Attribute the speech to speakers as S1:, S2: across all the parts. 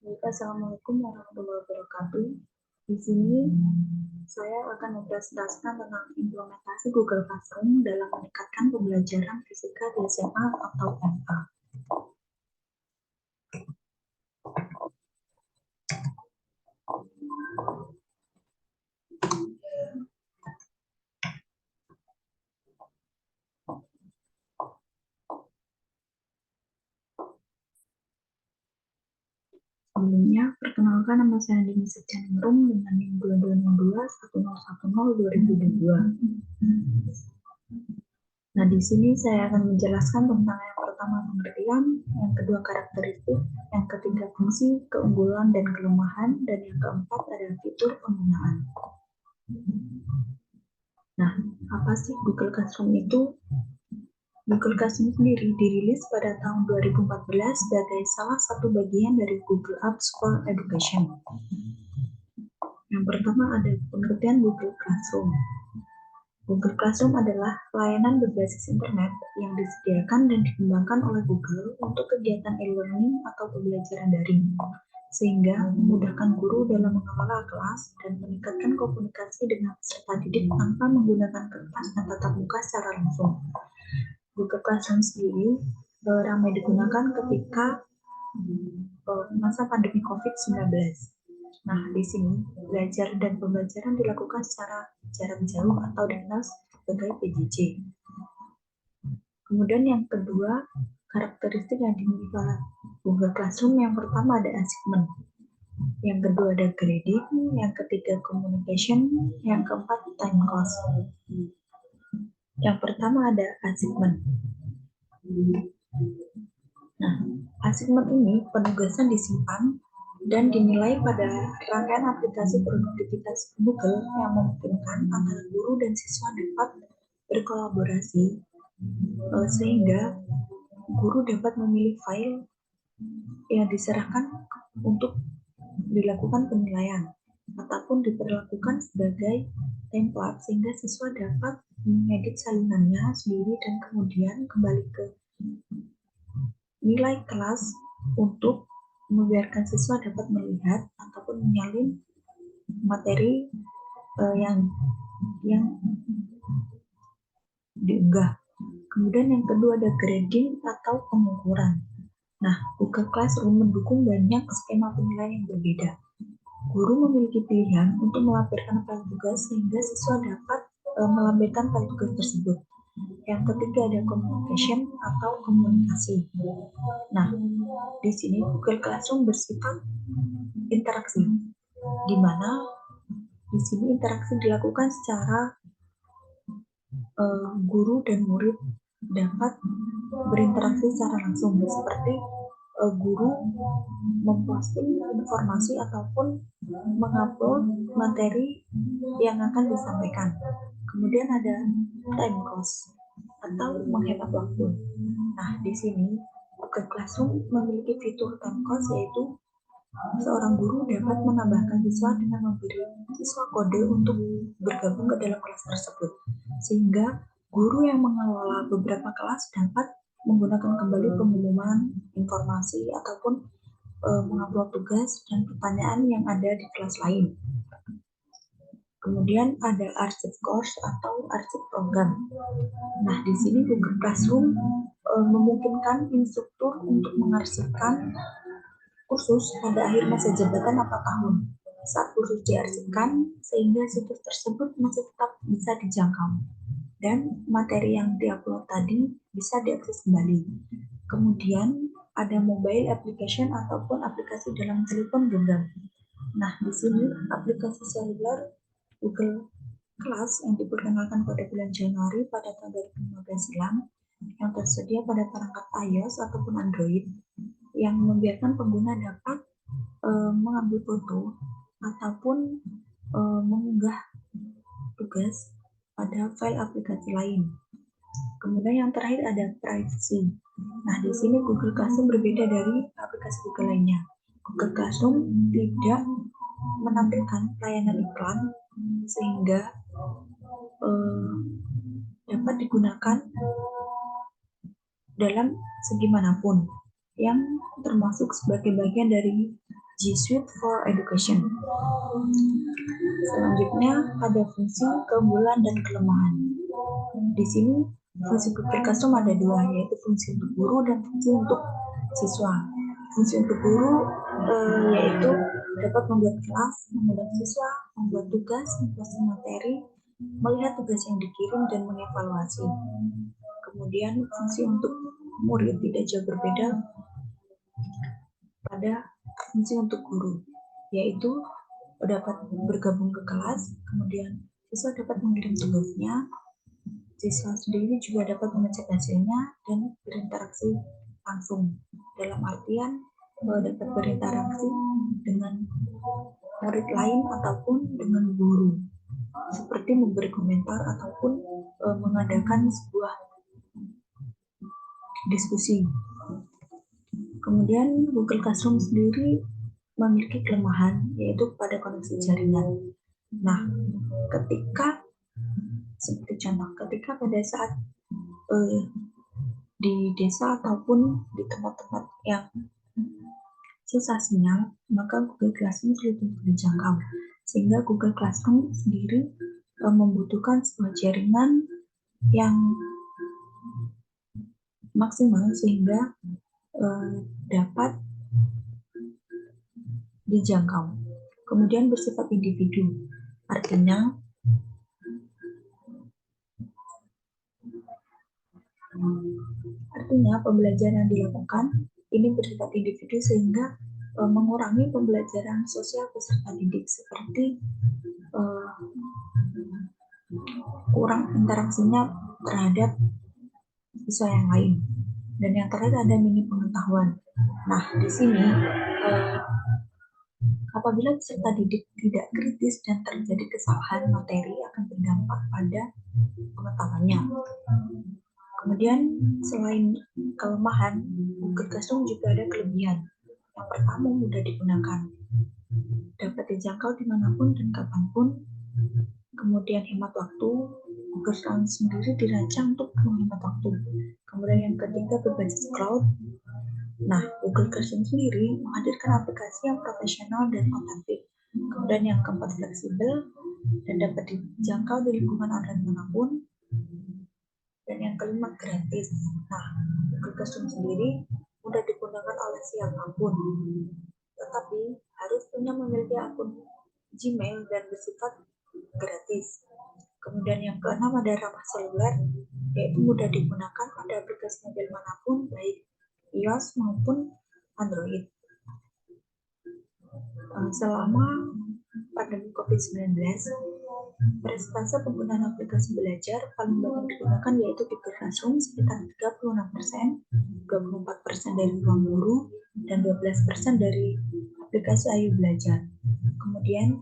S1: Assalamualaikum warahmatullahi wabarakatuh. Di sini saya akan mempresentasikan tentang implementasi Google Classroom dalam meningkatkan pembelajaran fisika di SMA atau MA. Sebelumnya, perkenalkan nama saya Dini Sechaningrum dengan NIM 2262-1010-2022. Nah, di sini saya akan menjelaskan tentang yang pertama pengertian, yang kedua karakteristik, yang ketiga fungsi, keunggulan dan kelemahan, dan yang keempat adalah fitur penggunaan. Nah, apa sih Google Classroom itu? Google Classroom sendiri dirilis pada tahun 2014 sebagai salah satu bagian dari Google Apps for Education. Yang pertama ada pengertian Google Classroom. Google Classroom adalah layanan berbasis internet yang disediakan dan dikembangkan oleh Google untuk kegiatan e-learning atau pembelajaran daring, sehingga memudahkan guru dalam mengelola kelas dan meningkatkan komunikasi dengan peserta didik tanpa menggunakan kertas dan tatap muka secara langsung. Google Classroom sendiri ramai digunakan ketika masa pandemi COVID-19. Nah, di sini belajar dan pembelajaran dilakukan secara jarak jauh atau dikenal sebagai PJJ. Kemudian yang kedua, karakteristik yang dimiliki oleh Google Classroom yang pertama ada achievement, yang kedua ada grading, yang ketiga communication, yang keempat time cost. Yang pertama ada achievement. Nah, achievement ini penugasan disimpan dan dinilai pada rangkaian aplikasi produktivitas Google yang memungkinkan antara guru dan siswa dapat berkolaborasi sehingga guru dapat memilih file yang diserahkan untuk dilakukan penilaian ataupun diperlakukan sebagai template sehingga siswa dapat mengedit salinannya sendiri dan kemudian kembali ke nilai kelas untuk membiarkan siswa dapat melihat ataupun menyalin materi yang diunggah. Kemudian yang kedua ada grading atau pengukuran. Nah, Google Classroom mendukung banyak skema penilaian yang berbeda. Guru memiliki pilihan untuk melampirkan file tugas sehingga siswa dapat melampirkan file tugas tersebut. Yang ketiga ada communication atau komunikasi. Nah, di sini Google Classroom bersifat interaksi, di mana di sini interaksi dilakukan secara guru dan murid dapat berinteraksi secara langsung, seperti guru memposting informasi ataupun mengupload materi yang akan disampaikan. Kemudian ada time cost atau menghemat waktu. Nah, di sini Google Classroom memiliki fitur time cost, yaitu seorang guru dapat menambahkan siswa dengan memberi siswa kode untuk bergabung ke dalam kelas tersebut, sehingga guru yang mengelola beberapa kelas dapat menggunakan kembali pengumuman, informasi, ataupun mengupload tugas dan pertanyaan yang ada di kelas lain. Kemudian ada arsip course atau arsip program. Nah, di sini Google Classroom memungkinkan instruktur untuk mengarsipkan kursus pada akhir masa jabatan atau tahun saat kursus diarsipkan, sehingga situs tersebut masih tetap bisa dijangkau dan materi yang diupload tadi bisa diakses kembali. Kemudian ada mobile application ataupun aplikasi dalam telepon genggam. Nah, di sini aplikasi seluler Google Class yang diperkenalkan pada bulan Januari pada tahun 2015 silam yang tersedia pada perangkat iOS ataupun Android, yang membiarkan pengguna dapat mengambil foto ataupun mengunggah tugas pada file aplikasi lain. Kemudian yang terakhir ada privacy. Nah, di sini Google Classroom berbeda dari aplikasi Google lainnya. Google Classroom tidak menampilkan layanan iklan sehingga dapat digunakan dalam segi manapun, yang termasuk sebagai bagian dari G Suite for Education. Selanjutnya ada fungsi keunggulan dan kelemahan. Di sini fungsi Google Classroom ada dua, yaitu fungsi untuk guru dan fungsi untuk siswa. Fungsi untuk guru yaitu dapat membuat kelas, mengundang siswa, membuat tugas, memposting materi, melihat tugas yang dikirim dan mengevaluasi. Kemudian fungsi untuk murid tidak jauh berbeda pada fungsi untuk guru, yaitu dapat bergabung ke kelas, kemudian siswa dapat mengirim tugasnya, siswa sendiri juga dapat mengecek hasilnya dan berinteraksi langsung. Dalam artian dapat berinteraksi dengan murid lain ataupun dengan guru, seperti memberi komentar ataupun mengadakan sebuah diskusi. Kemudian Google Classroom sendiri memiliki kelemahan, yaitu pada koneksi jaringan. Nah, seperti contoh, ketika pada saat di desa ataupun di tempat-tempat yang susah sinyal, maka Google Classroom sulit untuk dijangkau. Sehingga Google Classroom sendiri membutuhkan sebuah jaringan yang maksimal sehingga dapat dijangkau. Kemudian bersifat individu, artinya pembelajaran yang dilakukan ini bersifat individu sehingga mengurangi pembelajaran sosial peserta didik, seperti kurang interaksinya terhadap siswa yang lain. Dan yang terakhir ada minim pengetahuan. Nah, di sini apabila peserta didik tidak kritis dan terjadi kesalahan materi akan berdampak pada pengetahuannya. Kemudian selain kelemahan, Google Classroom juga ada kelebihan. Yang pertama, mudah digunakan, dapat dijangkau dimanapun dan kapanpun. Kemudian hemat waktu, Google Classroom sendiri dirancang untuk menghemat waktu. Kemudian yang ketiga, berbasis cloud. Nah, Google Classroom sendiri menghadirkan aplikasi yang profesional dan otentik. Kemudian yang keempat, fleksibel dan dapat dijangkau di lingkungan online manapun. Dan yang kelima, gratis. Nah, Google Classroom sendiri mudah digunakan oleh siapapun, tetapi harus memiliki akun Gmail dan bersifat gratis. Kemudian yang keenam ada ramah seluler, yaitu mudah digunakan pada aplikasi mobil manapun, baik iOS maupun Android. Selama pandemi COVID-19, persentase penggunaan aplikasi belajar paling banyak digunakan yaitu Google Classroom sekitar 36%, 24% dari ruang guru, dan 12% dari aplikasi Ayo Belajar. Kemudian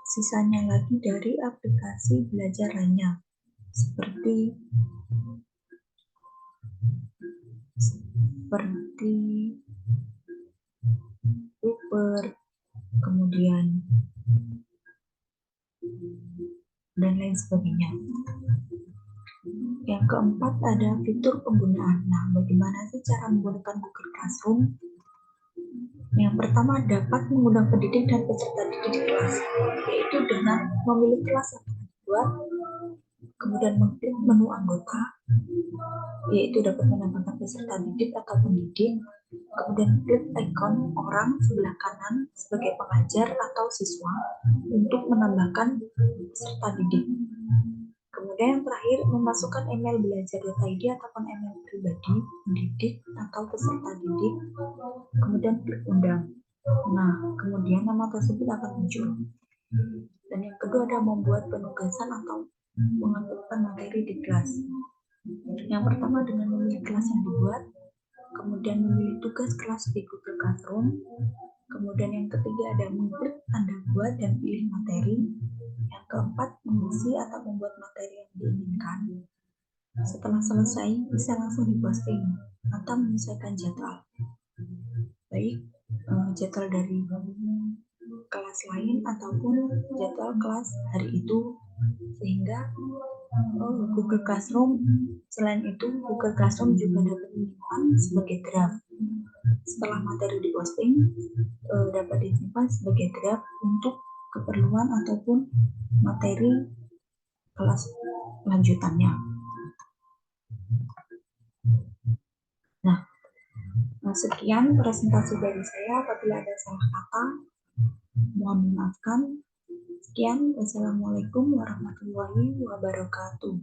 S1: sisanya lagi dari aplikasi belajar lainnya seperti Uber, kemudian dan lain sebagainya. Yang keempat ada fitur penggunaan. Nah, bagaimana sih cara menggunakan Google Classroom? Yang pertama, dapat mengundang pendidik dan peserta didik di kelas, yaitu dengan memilih kelas yang akan dibuat, kemudian mengklik menu anggota, yaitu dapat menambahkan peserta didik atau pendidik, kemudian klik ikon orang sebelah kanan sebagai pengajar atau siswa untuk menambahkan peserta didik. Kemudian yang terakhir, memasukkan email belajar.id ataupun email pribadi pendidik atau peserta didik, kemudian klik undang. Nah, kemudian nama tersebut akan muncul. Dan yang kedua ada membuat penugasan atau mengaturkan materi di kelas. Yang pertama dengan memilih kelas yang dibuat, kemudian memilih tugas kelas di Google Classroom, kemudian yang ketiga ada mengklik tanda buat dan pilih materi, yang keempat mengisi atau membuat materi yang diinginkan. Setelah selesai bisa langsung diposting atau menyesuaikan jadwal, baik jadwal dari kelas lain ataupun jadwal kelas hari itu, sehingga Google Classroom. Selain itu, Google Classroom juga dapat disimpan sebagai draft. Setelah materi diposting, dapat disimpan sebagai draft untuk keperluan ataupun materi kelas lanjutannya. Nah, sekian presentasi dari saya. Apabila ada salah kata, mohon dimaafkan. Sekian, wassalamualaikum warahmatullahi wabarakatuh.